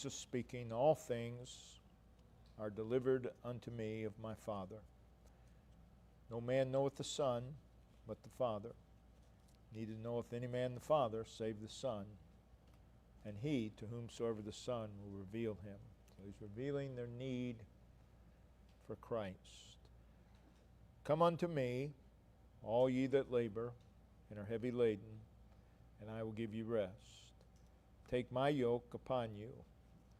Jesus speaking, all things are delivered unto me of my Father. No man knoweth the Son, but the Father. Neither knoweth any man the Father, save the Son, and he to whomsoever the Son will reveal him. So he's revealing their need for Christ. Come unto me, all ye that labor and are heavy laden, and I will give you rest. Take my yoke upon you,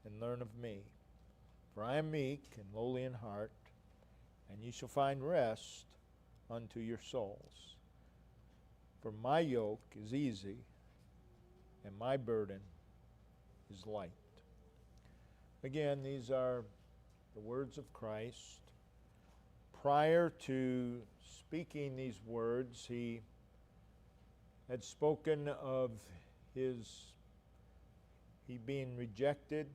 and learn of me. For I am meek and lowly in heart, and ye shall find rest unto your souls. For my yoke is easy, and my burden is light. Again, these are the words of Christ. Prior to speaking these words, he had spoken of he being rejected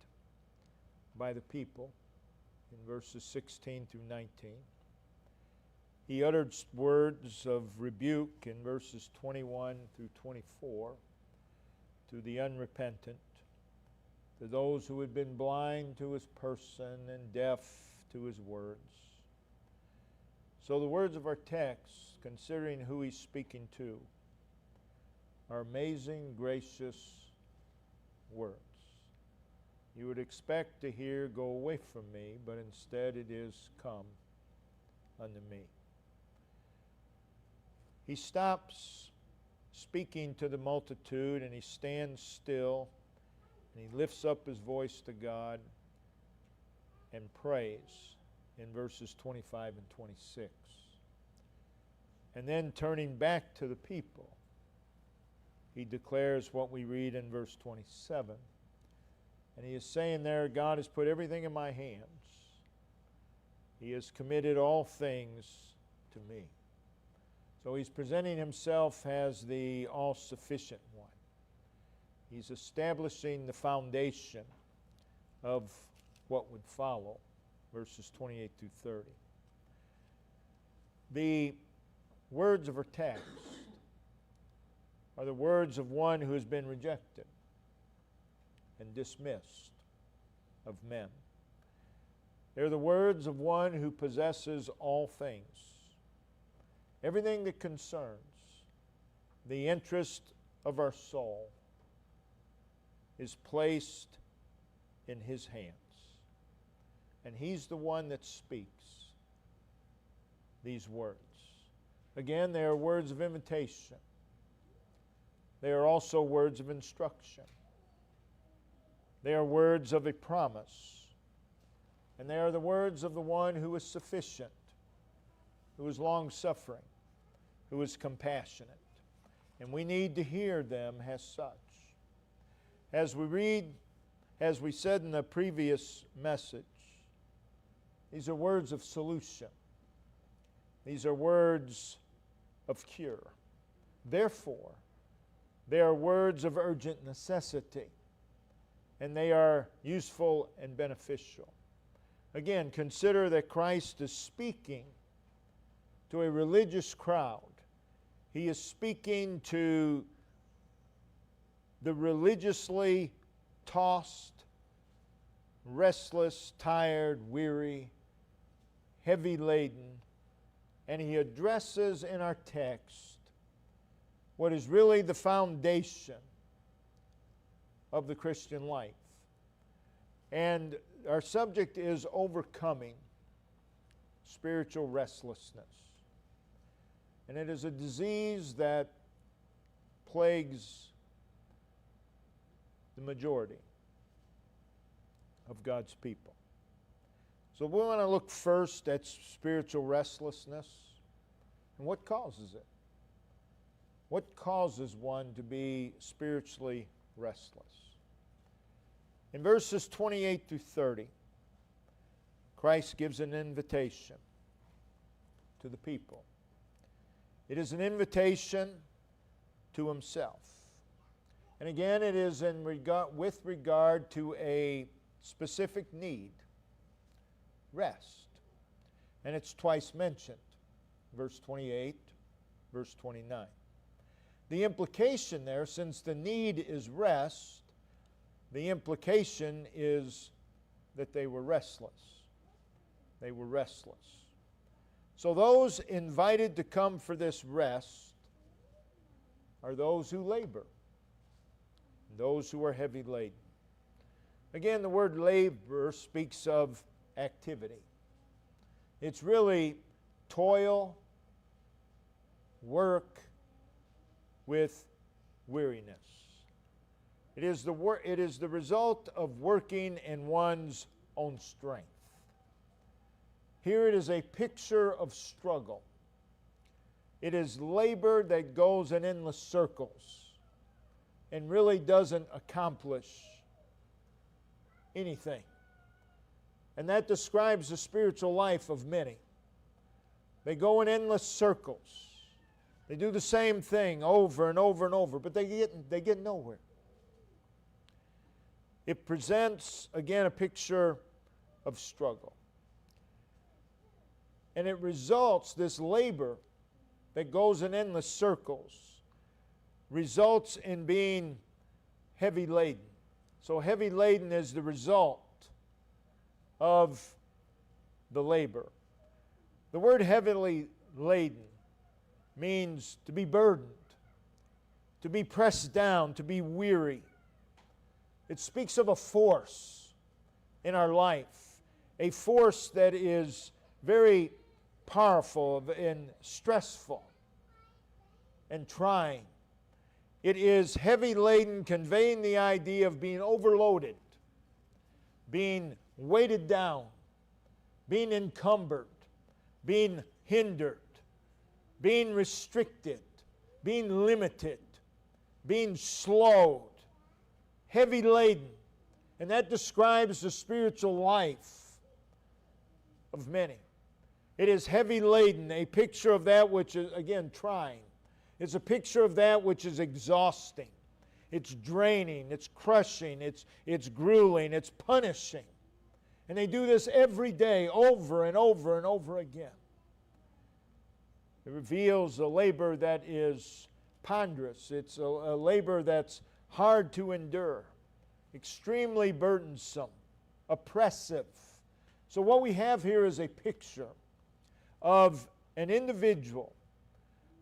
by the people in verses 16 through 19. He uttered words of rebuke in verses 21 through 24 to the unrepentant, to those who had been blind to his person and deaf to his words. So the words of our text, considering who he's speaking to, are amazing, gracious words. You would expect to hear, "Go away from me," but instead it is, "Come unto me." He stops speaking to the multitude and he stands still and he lifts up his voice to God and prays in verses 25 and 26. And then turning back to the people, he declares what we read in verse 27. And he is saying there, God has put everything in my hands. He has committed all things to me. So he's presenting himself as the all-sufficient one. He's establishing the foundation of what would follow, verses 28 through 30. The words of our text are the words of one who has been rejected and dismissed of men. They're the words of one who possesses all things. Everything that concerns the interest of our soul is placed in his hands. And he's the one that speaks these words. Again, they are words of invitation. They are also words of instruction. They are words of a promise. And they are the words of the one who is sufficient, who is long-suffering, who is compassionate. And we need to hear them as such. As we read, as we said in the previous message, these are words of solution. These are words of cure. Therefore, they are words of urgent necessity, and they are useful and beneficial. Again, consider that Christ is speaking to a religious crowd. He is speaking to the religiously tossed, restless, tired, weary, heavy laden, and he addresses in our text what is really the foundation of the Christian life. And our subject is overcoming spiritual restlessness. And it is a disease that plagues the majority of God's people. So we want to look first at spiritual restlessness and what causes it. What causes one to be spiritually restless? In verses 28 through 30, Christ gives an invitation to the people. It is an invitation to himself. And again, it is with regard to a specific need, rest. And it's twice mentioned, verse 28, verse 29. The implication there, since the need is rest, the implication is that they were restless. They were restless. So those invited to come for this rest are those who labor, those who are heavy laden. Again, the word labor speaks of activity. It's really toil, work with weariness. It is the result of working in one's own strength. Here it is a picture of struggle. It is labor that goes in endless circles and really doesn't accomplish anything. And that describes the spiritual life of many. They go in endless circles. They do the same thing over and over and over, but they get nowhere. It presents, again, a picture of struggle. And it results, this labor that goes in endless circles, results in being heavy laden. So heavy laden is the result of the labor. The word heavily laden means to be burdened, to be pressed down, to be weary. It speaks of a force in our life, a force that is very powerful and stressful and trying. It is heavy laden, conveying the idea of being overloaded, being weighted down, being encumbered, being hindered, being restricted, being limited, being slowed, heavy laden. And that describes the spiritual life of many. It is heavy laden, a picture of that which is, again, trying. It's a picture of that which is exhausting. It's draining, it's crushing, it's grueling, it's punishing. And they do this every day, over and over and over again. It reveals a labor that is ponderous. It's a labor that's hard to endure, extremely burdensome, oppressive. So what we have here is a picture of an individual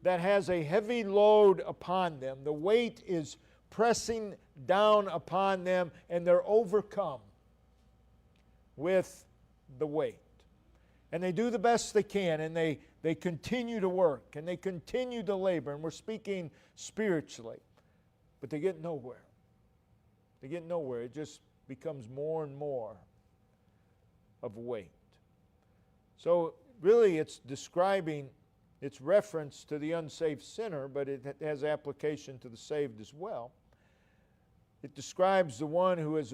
that has a heavy load upon them. The weight is pressing down upon them, and they're overcome with the weight. And they do the best they can, and they continue to work, and they continue to labor, and we're speaking spiritually, but they get nowhere. They get nowhere. It just becomes more and more of weight. So really it's describing, it's reference to the unsaved sinner, but it has application to the saved as well. It describes the one who is,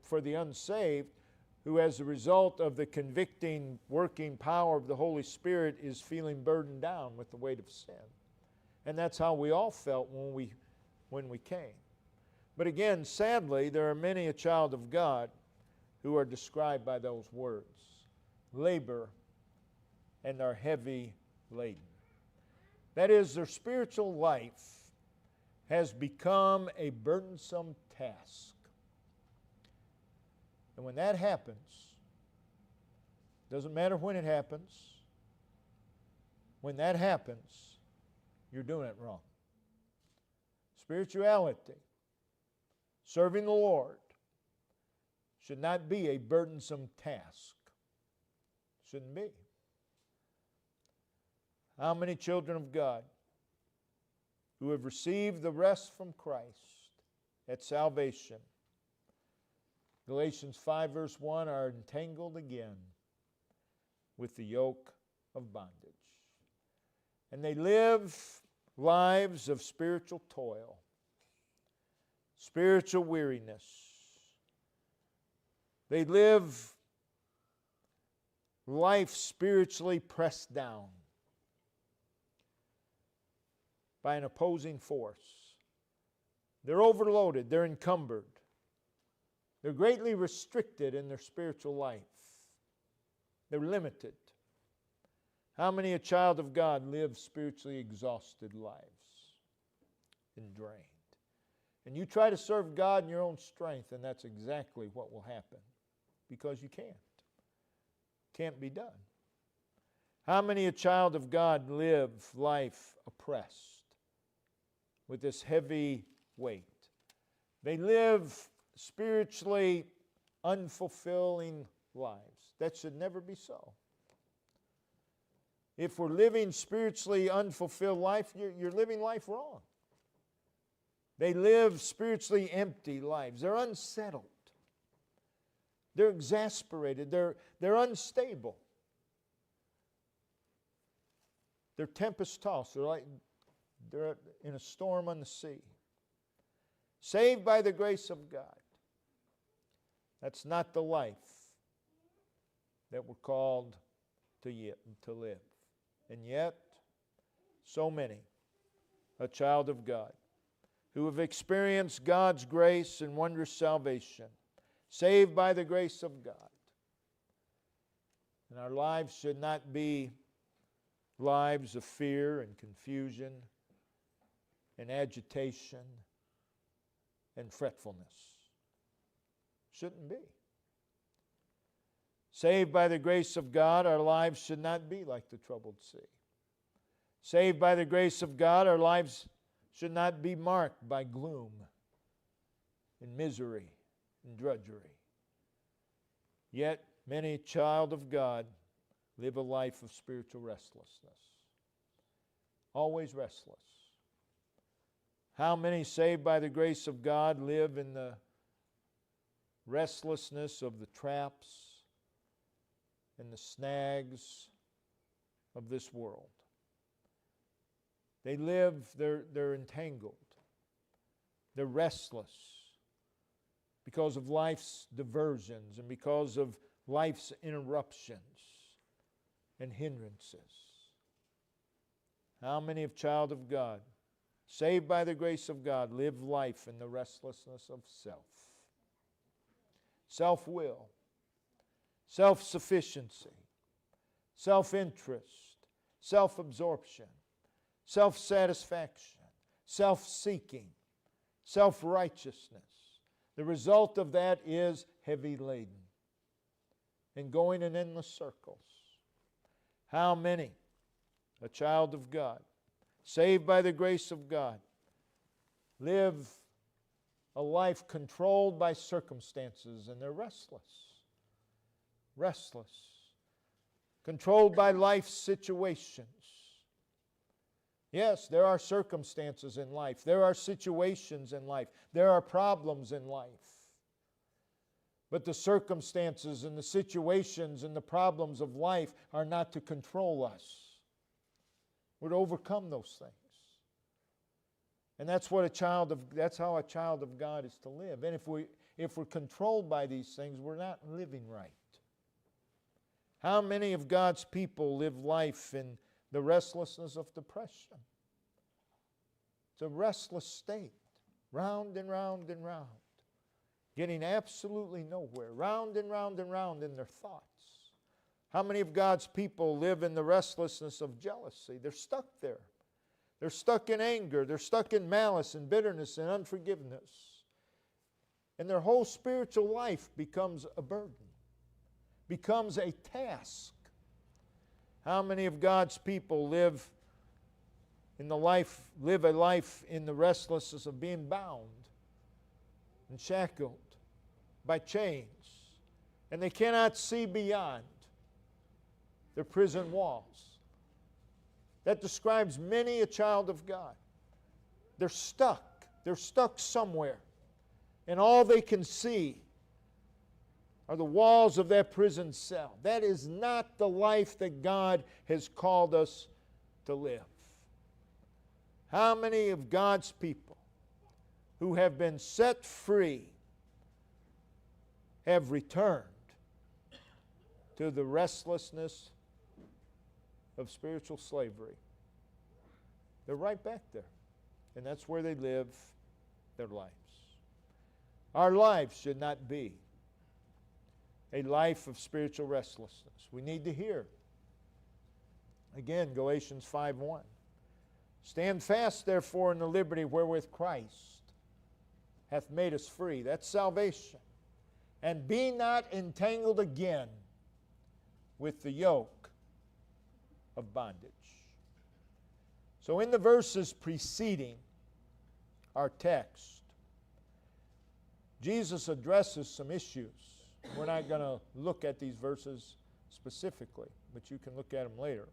for the unsaved, who as a result of the convicting, working power of the Holy Spirit is feeling burdened down with the weight of sin. And that's how we all felt when we came. But again, sadly, there are many a child of God who are described by those words: labor and are heavy laden. That is, their spiritual life has become a burdensome task. And when that happens, doesn't matter when it happens, when that happens, you're doing it wrong. Spirituality, serving the Lord, should not be a burdensome task. Shouldn't be. How many children of God who have received the rest from Christ at salvation, Galatians 5 verse 1, are entangled again with the yoke of bondage. And they live lives of spiritual toil, spiritual weariness. They live life spiritually pressed down by an opposing force. They're overloaded, they're encumbered. They're greatly restricted in their spiritual life. They're limited. How many a child of God lives spiritually exhausted lives and drained? And you try to serve God in your own strength, and that's exactly what will happen. Because you can't. Can't be done. How many a child of God live life oppressed with this heavy weight? They live spiritually unfulfilling lives. That should never be so. If we're living spiritually unfulfilled life, you're living life wrong. They live spiritually empty lives. They're unsettled. They're exasperated. They're unstable. They're tempest-tossed. They're in a storm on the sea. Saved by the grace of God. That's not the life that we're called to live. And yet, so many, a child of God, who have experienced God's grace and wondrous salvation, saved by the grace of God. And our lives should not be lives of fear and confusion and agitation and fretfulness. Shouldn't be. Saved by the grace of God, our lives should not be like the troubled sea. Saved by the grace of God, our lives should not be marked by gloom and misery and drudgery. Yet, many child of God live a life of spiritual restlessness. Always restless. How many saved by the grace of God live in the restlessness of the traps and the snags of this world? They live, they're entangled. They're restless because of life's diversions and because of life's interruptions and hindrances. How many of child of God, saved by the grace of God, live life in the restlessness of self? Self-will, self-sufficiency, self-interest, self-absorption, self-satisfaction, self-seeking, self-righteousness. The result of that is heavy laden and going in endless circles. How many, a child of God, saved by the grace of God, live a life controlled by circumstances, and they're restless. Restless. Controlled by life's situations. Yes, there are circumstances in life. There are situations in life. There are problems in life. But the circumstances and the situations and the problems of life are not to control us. We're to overcome those things. And that's how a child of God is to live. And if we're controlled by these things, we're not living right. How many of God's people live life in the restlessness of depression? It's a restless state, round and round and round, getting absolutely nowhere, round and round and round in their thoughts. How many of God's people live in the restlessness of jealousy? They're stuck there. They're stuck in anger. They're stuck in malice and bitterness and unforgiveness. And their whole spiritual life becomes a burden, becomes a task. How many of God's people live a life in the restlessness of being bound and shackled by chains, and they cannot see beyond their prison walls? That describes many a child of God. They're stuck. They're stuck somewhere. And all they can see are the walls of that prison cell. That is not the life that God has called us to live. How many of God's people who have been set free have returned to the restlessness of spiritual slavery? They're right back there. And that's where they live their lives. Our lives should not be a life of spiritual restlessness. We need to hear. Again, Galatians 5:1. Stand fast, therefore, in the liberty wherewith Christ hath made us free. That's salvation. And be not entangled again with the yoke of bondage. So in the verses preceding our text, Jesus addresses some issues. We're not going to look at these verses specifically, but you can look at them later.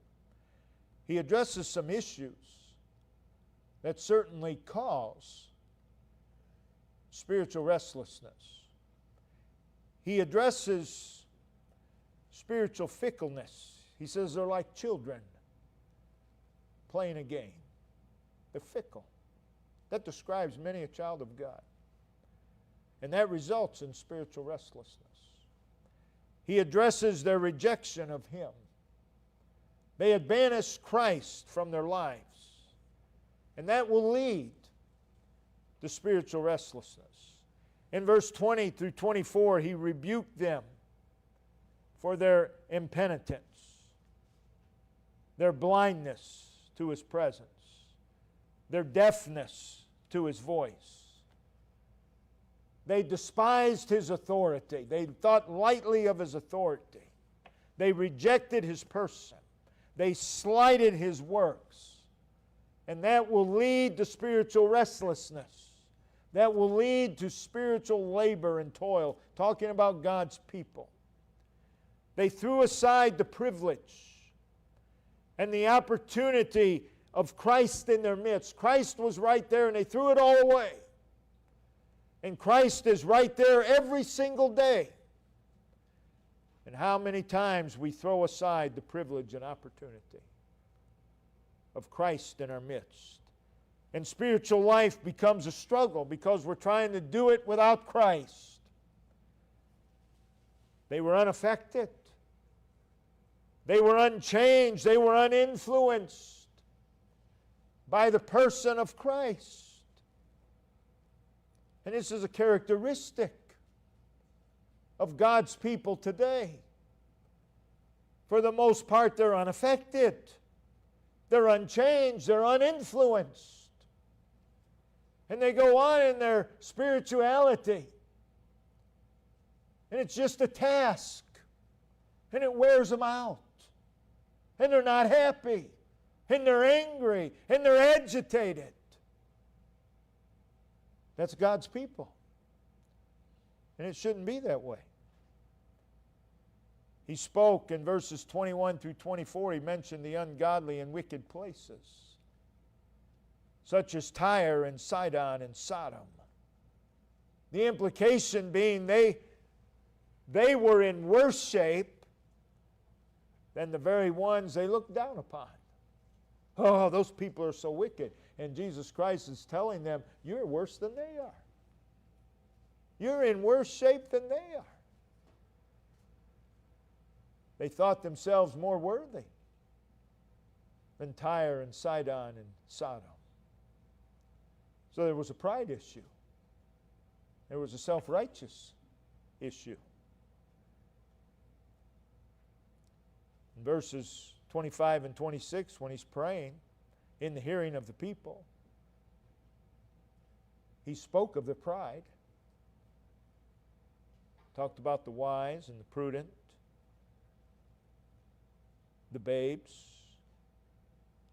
He addresses some issues that certainly cause spiritual restlessness. He addresses spiritual fickleness. He says they're like children playing a game. They're fickle. That describes many a child of God. And that results in spiritual restlessness. He addresses their rejection of Him. They had banished Christ from their lives. And that will lead to spiritual restlessness. In verse 20 through 24, He rebuked them for their impenitence, their blindness to His presence, their deafness to His voice. They despised His authority. They thought lightly of His authority. They rejected His person. They slighted His works. And that will lead to spiritual restlessness. That will lead to spiritual labor and toil, talking about God's people. They threw aside the privilege and the opportunity of Christ in their midst. Christ was right there and they threw it all away. And Christ is right there every single day. And how many times we throw aside the privilege and opportunity of Christ in our midst. And spiritual life becomes a struggle because we're trying to do it without Christ. They were unaffected. They were unchanged. They were uninfluenced by the person of Christ. And this is a characteristic of God's people today. For the most part, they're unaffected. They're unchanged. They're uninfluenced. And they go on in their spirituality. And it's just a task. And it wears them out. And they're not happy. And they're angry. And they're agitated. That's God's people. And it shouldn't be that way. He spoke in verses 21 through 24, he mentioned the ungodly and wicked places, such as Tyre and Sidon and Sodom. The implication being they were in worse shape than the very ones they looked down upon. Oh, those people are so wicked. And Jesus Christ is telling them, you're worse than they are. You're in worse shape than they are. They thought themselves more worthy than Tyre and Sidon and Sodom. So there was a pride issue. There was a self-righteous issue. In verses 25 and 26, when he's praying in the hearing of the people, he spoke of their pride. Talked about the wise and the prudent, the babes,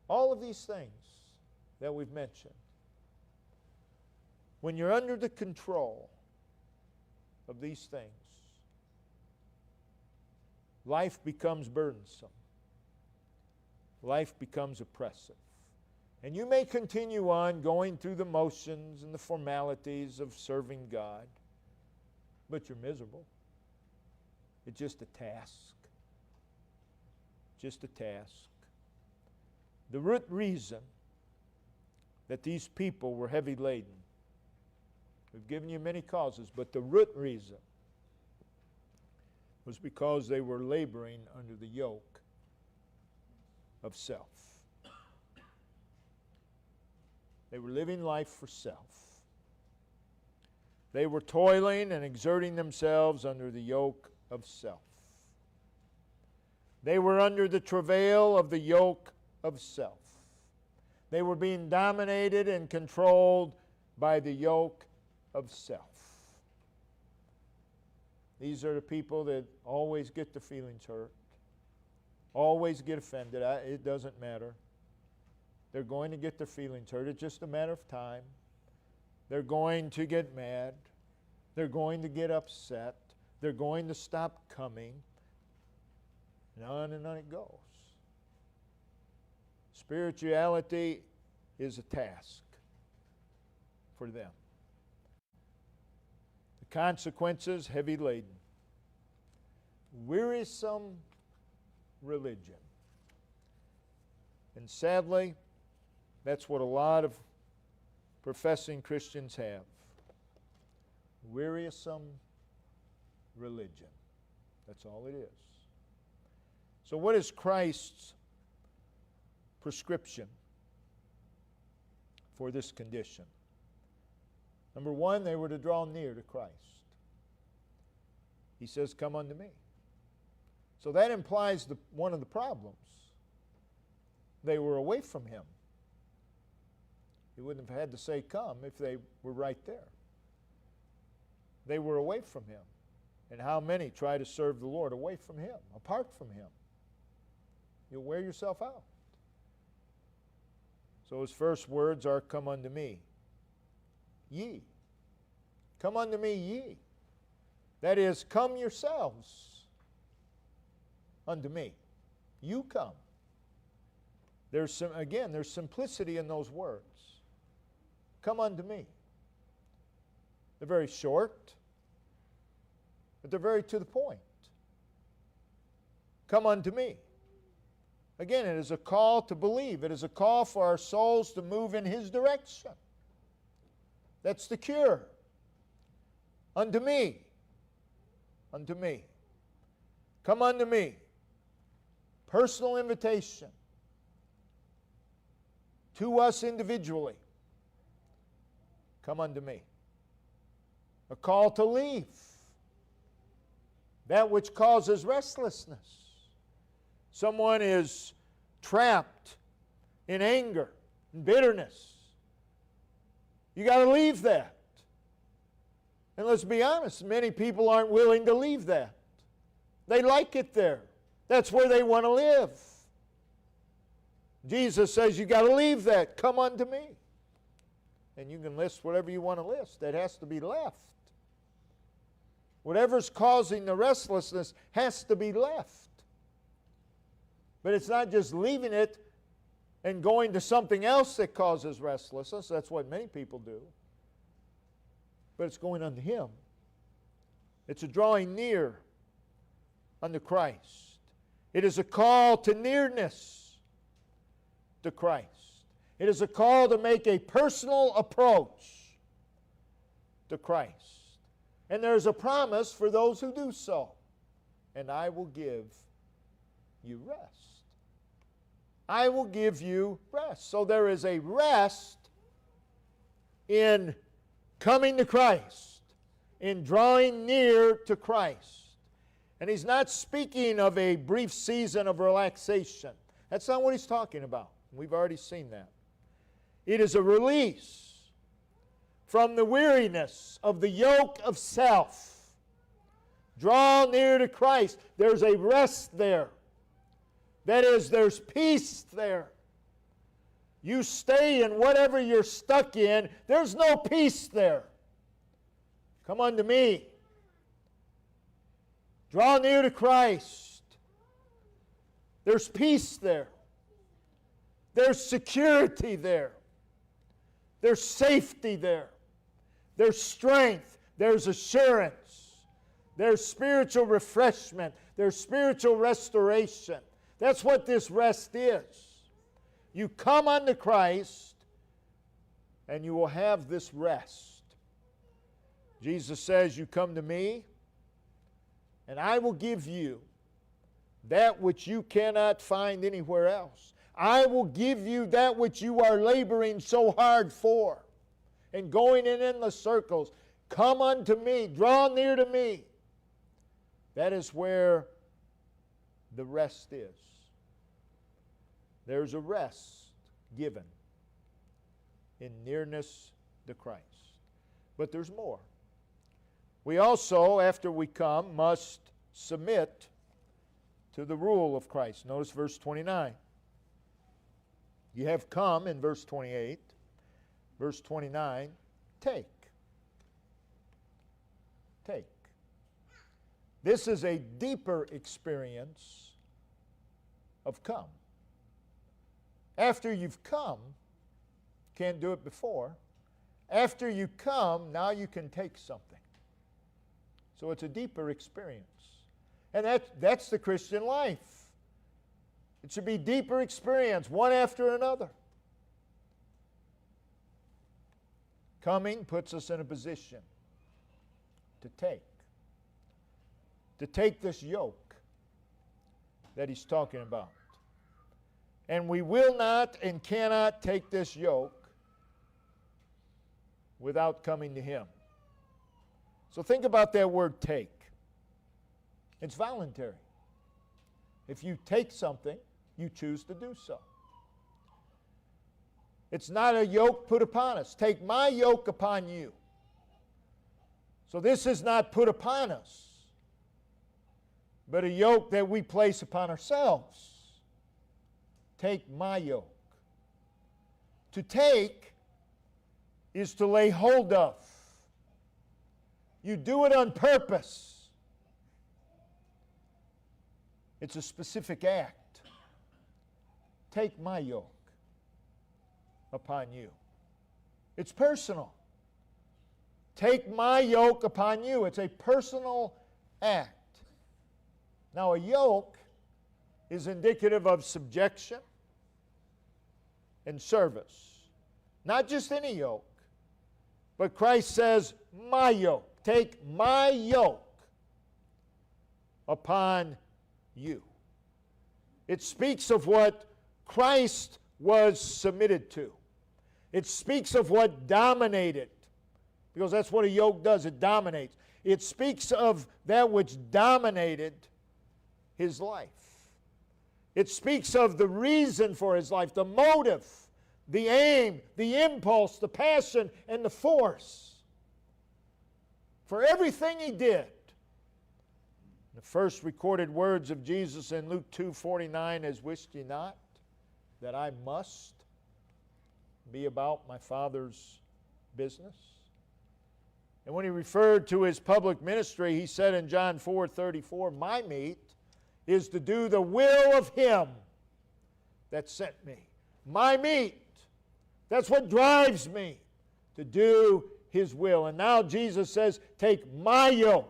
all of these things that we've mentioned. When you're under the control of these things, life becomes burdensome. Life becomes oppressive. And you may continue on going through the motions and the formalities of serving God, but you're miserable. It's just a task. Just a task. The root reason that these people were heavy laden, we've given you many causes, but the root reason was because they were laboring under the yoke of self. They were living life for self. They were toiling and exerting themselves under the yoke of self. They were under the travail of the yoke of self. They were being dominated and controlled by the yoke of self. These are the people that always get their feelings hurt, always get offended. It doesn't matter. They're going to get their feelings hurt. It's just a matter of time. They're going to get mad. They're going to get upset. They're going to stop coming. And on it goes. Spirituality is a task for them. The consequences, heavy laden. Wearisome religion. And sadly, that's what a lot of professing Christians have. Wearisome religion. That's all it is. So what is Christ's prescription for this condition? Number one, they were to draw near to Christ. He says, "Come unto me." So that implies one of the problems. They were away from Him. He wouldn't have had to say come if they were right there. They were away from Him. And how many try to serve the Lord away from Him, apart from Him? You'll wear yourself out. So His first words are, "Come unto me, ye." Come unto me, ye. That is, come yourselves unto me. You come. There's simplicity in those words. Come unto me. They're very short, but they're very to the point. Come unto me. Again, it is a call to believe. It is a call for our souls to move in His direction. That's the cure. Unto me. Unto me. Come unto me. Personal invitation to us individually. Come unto me. A call to leave that which causes restlessness. Someone is trapped in anger and bitterness. You got to leave that. And let's be honest, many people aren't willing to leave that. They like it there. That's where they want to live. Jesus says you got to leave that. Come unto me. And you can list whatever you want to list. That has to be left. Whatever's causing the restlessness has to be left. But it's not just leaving it and going to something else that causes restlessness. That's what many people do. But it's going unto Him. It's a drawing near unto Christ. It is a call to nearness to Christ. It is a call to make a personal approach to Christ. And there's a promise for those who do so. And I will give you rest. I will give you rest. So there is a rest in coming to Christ, in drawing near to Christ. And He's not speaking of a brief season of relaxation. That's not what He's talking about. We've already seen that. It is a release from the weariness of the yoke of self. Draw near to Christ. There's a rest there. That is, there's peace there. You stay in whatever you're stuck in, there's no peace there. Come unto me. Draw near to Christ. There's peace there. There's security there. There's safety there. There's strength. There's assurance. There's spiritual refreshment. There's spiritual restoration. That's what this rest is. You come unto Christ, and you will have this rest. Jesus says, you come to me, and I will give you that which you cannot find anywhere else. I will give you that which you are laboring so hard for and going in endless circles. Come unto me, draw near to me. That is where the rest is. There's a rest given in nearness to Christ. But there's more. We also, after we come, must submit to the rule of Christ. Notice verse 29. You have come in verse 28. Verse 29, take. Take. This is a deeper experience of come. After you've come, can't do it before. After you come, now you can take something. So it's a deeper experience. And that's the Christian life. It should be deeper experience, one after another. Coming puts us in a position to take. To take this yoke that he's talking about. And we will not and cannot take this yoke without coming to him. So think about that word take. It's voluntary. If you take something, you choose to do so. It's not a yoke put upon us. Take my yoke upon you. So this is not put upon us, but a yoke that we place upon ourselves. Take my yoke. To take is to lay hold of. You do it on purpose. It's a specific act. Take my yoke upon you. It's personal. Take my yoke upon you. It's a personal act. Now, a yoke is indicative of subjection and service. Not just any yoke, but Christ says, my yoke. Take my yoke upon you. It speaks of what Christ was submitted to. It speaks of what dominated, because that's what a yoke does, it dominates. It speaks of that which dominated his life. It speaks of the reason for his life, the motive, the aim, the impulse, the passion, and the force for everything he did. The first recorded words of Jesus in Luke 2:49 is, "Wist ye not that I must be about my Father's business?" And when he referred to his public ministry, he said in John 4:34, "My meat is to do the will of him that sent me." My meat. That's what drives me, to do his will. And now Jesus says, take my yoke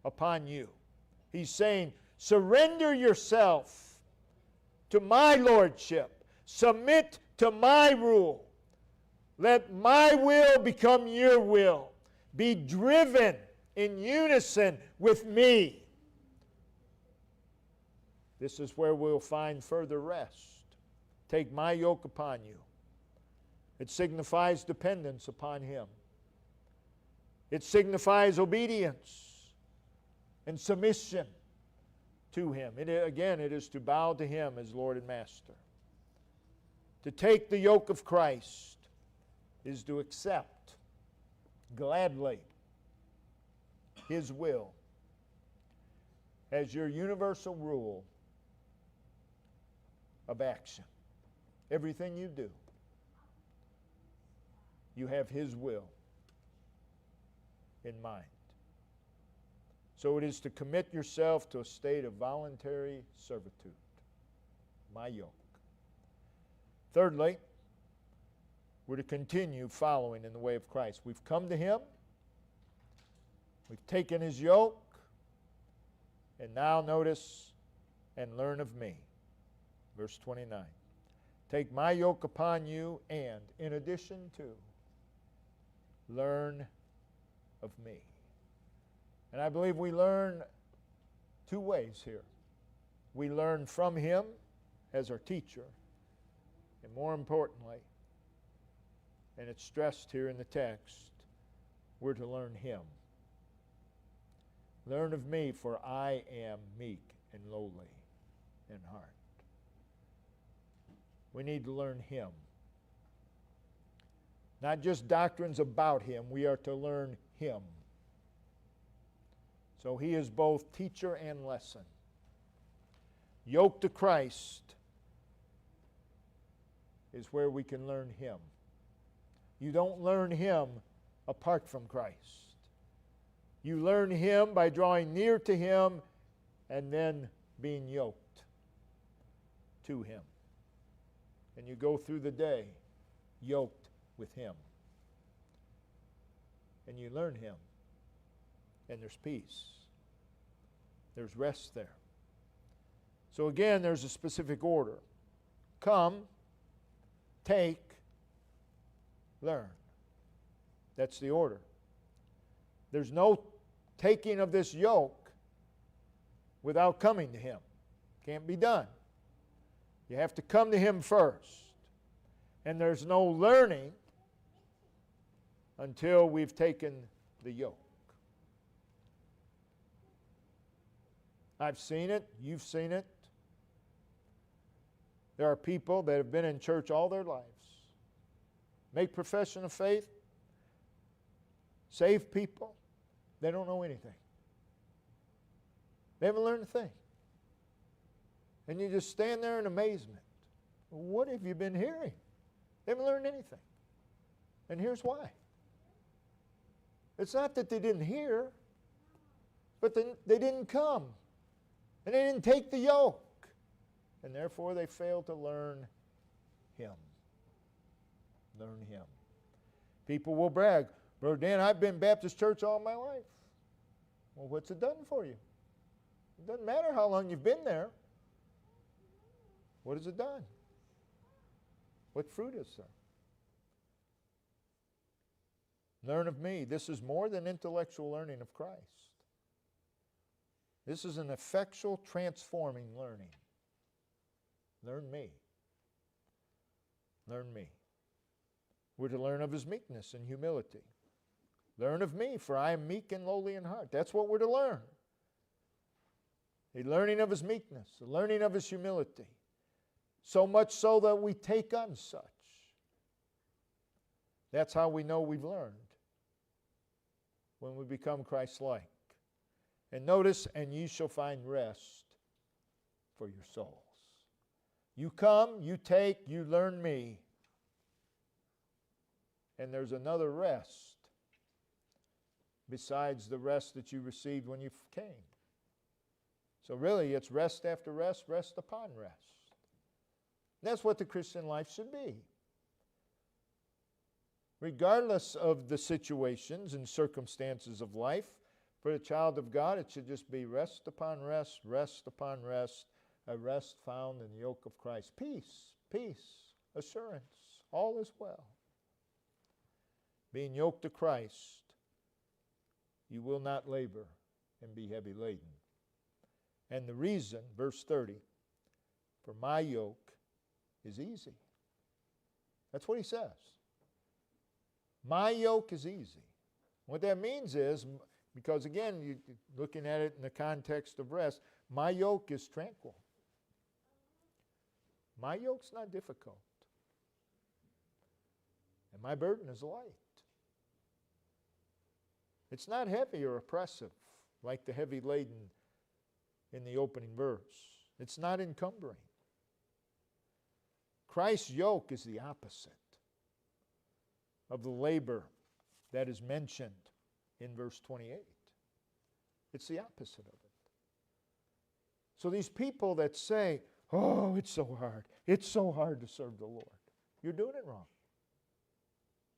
upon you. He's saying, surrender yourself to my lordship. Submit to my rule. Let my will become your will. Be driven in unison with me. This is where we'll find further rest. Take my yoke upon you. It signifies dependence upon him. It signifies obedience and submission to him. Again, it is to bow to him as Lord and Master. To take the yoke of Christ is to accept gladly his will as your universal rule of action. Everything you do, you have his will in mind. So it is to commit yourself to a state of voluntary servitude. My yoke. Thirdly, we're to continue following in the way of Christ. We've come to him. We've taken his yoke. And now notice, and learn of me. Verse 29. Take my yoke upon you, and in addition to, learn of me. And I believe we learn two ways here. We learn from him as our teacher, and more importantly, and it's stressed here in the text, we're to learn him. Learn of me, for I am meek and lowly in heart. We need to learn him. Not just doctrines about Him. We are to learn Him. So He is both teacher and lesson. Yoke to Christ is where we can learn Him. You don't learn Him apart from Christ. You learn Him by drawing near to Him and then being yoked to Him. And you go through the day yoked with Him. And you learn Him. And there's peace. There's rest there. So again, there's a specific order. Come, take, learn. That's the order. There's no taking of this yoke without coming to Him. Can't be done. You have to come to Him first. And there's no learning until we've taken the yoke. I've seen it. You've seen it. There are people that have been in church all their lives, make profession of faith, save people. They don't know anything. They haven't learned a thing. And you just stand there in amazement. What have you been hearing? They haven't learned anything. And here's why. It's not that they didn't hear, but they didn't come. And they didn't take the yoke. And therefore they failed to learn Him. Learn Him. People will brag, Brother Dan, I've been Baptist church all my life. Well, what's it done for you? It doesn't matter how long you've been there. What has it done? What fruit is there? Learn of me. This is more than intellectual learning of Christ. This is an effectual, transforming learning. Learn me. Learn me. We're to learn of His meekness and humility. Learn of me, for I am meek and lowly in heart. That's what we're to learn. A learning of His meekness, a learning of His humility. So much so that we take on such. That's how we know we've learned. When we become Christ-like. And notice, and ye shall find rest for your souls. You come, you take, you learn me. And there's another rest besides the rest that you received when you came. So really, it's rest after rest, rest upon rest. That's what the Christian life should be. Regardless of the situations and circumstances of life, for the child of God, it should just be rest upon rest, rest upon rest, a rest found in the yoke of Christ. Peace, peace, assurance, all is well. Being yoked to Christ, you will not labor and be heavy laden. And the reason, verse 30, for my yoke is easy. That's what he says. My yoke is easy. What that means is, because again, you're looking at it in the context of rest, my yoke is tranquil. My yoke's not difficult. And my burden is light. It's not heavy or oppressive like the heavy laden in the opening verse. It's not encumbering. Christ's yoke is the opposite of the labor that is mentioned in verse 28. It's the opposite of it. So these people that say, oh, it's so hard to serve the Lord, you're doing it wrong.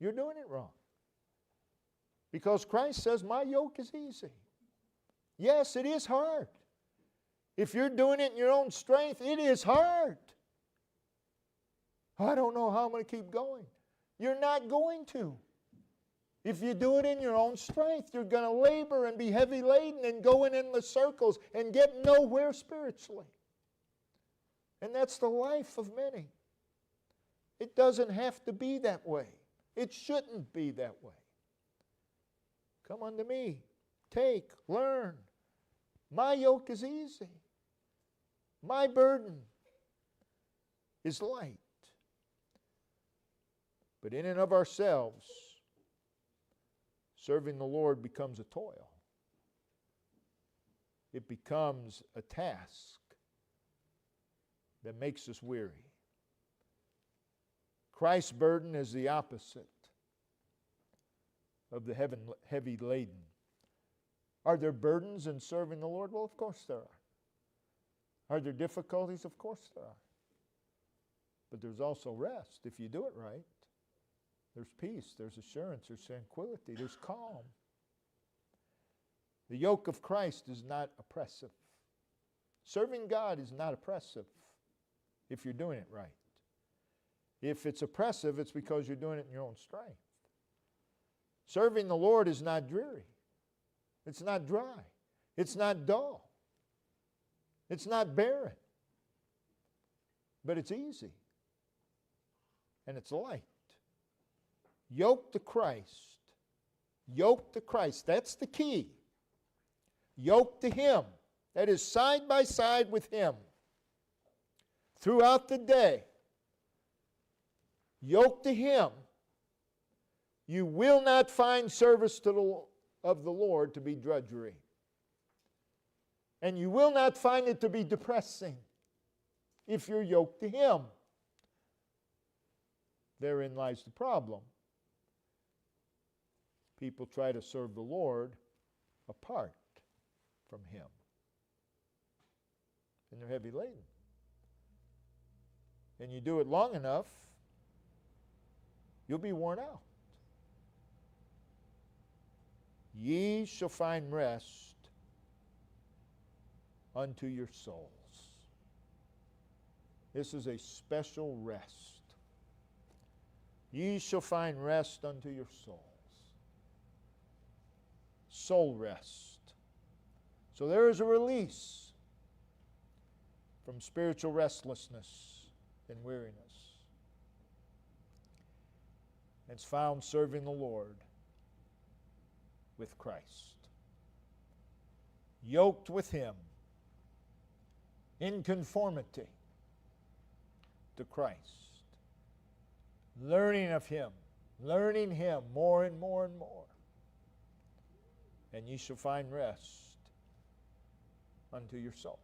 You're doing it wrong. Because Christ says, my yoke is easy. Yes, it is hard. If you're doing it in your own strength, it is hard. I don't know how I'm going to keep going. You're not going to. If you do it in your own strength, you're going to labor and be heavy laden and go in endless circles and get nowhere spiritually. And that's the life of many. It doesn't have to be that way. It shouldn't be that way. Come unto me, take, learn. My yoke is easy. My burden is light. But in and of ourselves, serving the Lord becomes a toil. It becomes a task that makes us weary. Christ's burden is the opposite of the heavy laden. Are there burdens in serving the Lord? Well, of course there are. Are there difficulties? Of course there are. But there's also rest if you do it right. There's peace, there's assurance, there's tranquility, there's calm. The yoke of Christ is not oppressive. Serving God is not oppressive if you're doing it right. If it's oppressive, it's because you're doing it in your own strength. Serving the Lord is not dreary. It's not dry. It's not dull. It's not barren. But it's easy. And it's light. Yoke to Christ. Yoke to Christ. That's the key. Yoke to Him. That is side by side with Him. Throughout the day. Yoke to Him. You will not find service of the Lord to be drudgery. And you will not find it to be depressing if you're yoked to Him. Therein lies the problem. People try to serve the Lord apart from Him. And they're heavy laden. And you do it long enough, you'll be worn out. Ye shall find rest unto your souls. This is a special rest. Ye shall find rest unto your souls. Soul rest. So there is a release from spiritual restlessness and weariness. It's found serving the Lord with Christ. Yoked with Him in conformity to Christ. Learning of Him. Learning Him more and more and more. And ye shall find rest unto your souls.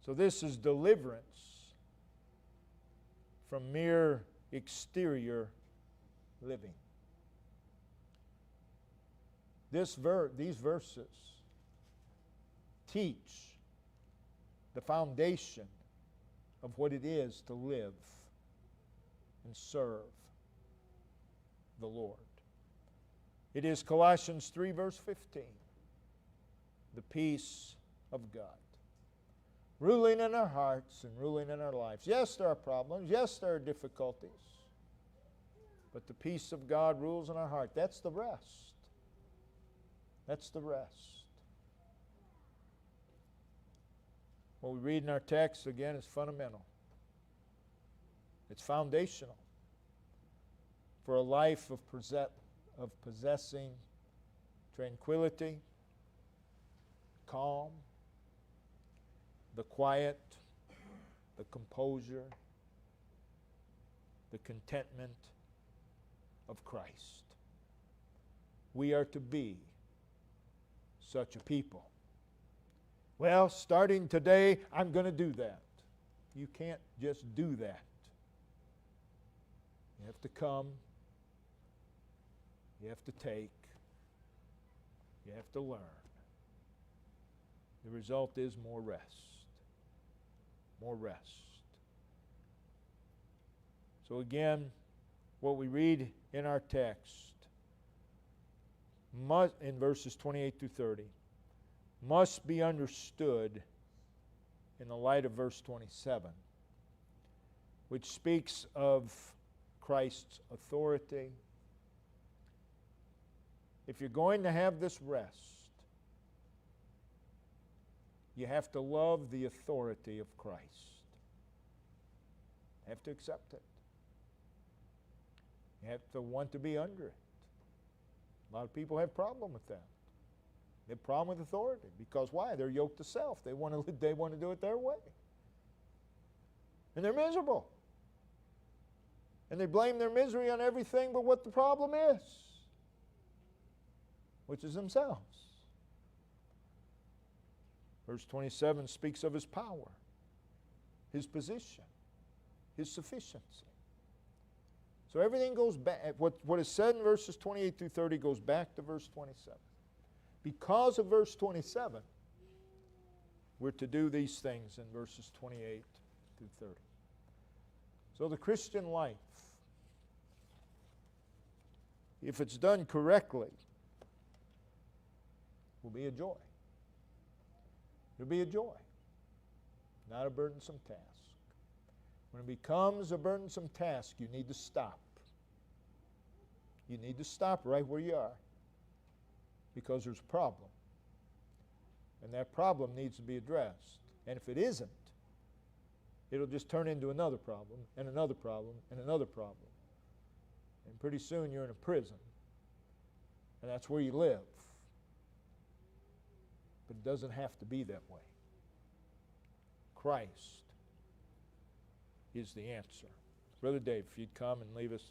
So this is deliverance from mere exterior living. These verses teach the foundation of what it is to live and serve the Lord. It is Colossians 3 verse 15. The peace of God. Ruling in our hearts and ruling in our lives. Yes, there are problems. Yes, there are difficulties. But the peace of God rules in our heart. That's the rest. That's the rest. What we read in our text, again, is fundamental. It's foundational for a life of possessing tranquility, calm, the quiet, the composure, the contentment of Christ. We are to be such a people. Well, starting today, I'm going to do that. You can't just do that. You have to come. You have to take. You have to learn. The result is more rest. More rest. So again, what we read in our text in verses 28 through 30 must be understood in the light of verse 27, which speaks of Christ's authority. If you're going to have this rest, you have to love the authority of Christ. You have to accept it. You have to want to be under it. A lot of people have a problem with that. They have a problem with authority. Because why? They're yoked to self. They want to do it their way. And they're miserable. And they blame their misery on everything but what the problem is, which is themselves. Verse 27 speaks of His power, His position, His sufficiency. So everything goes back. What is said in verses 28 through 30 goes back to verse 27. Because of verse 27, we're to do these things in verses 28 through 30. So the Christian life, if it's done correctly, will be a joy. It'll be a joy, not a burdensome task. When it becomes a burdensome task, you need to stop. You need to stop right where you are, because there's a problem. And that problem needs to be addressed. And if it isn't, it'll just turn into another problem, and another problem, and another problem. And pretty soon you're in a prison, and that's where you live. But it doesn't have to be that way. Christ is the answer. Brother Dave, if you'd come and lead us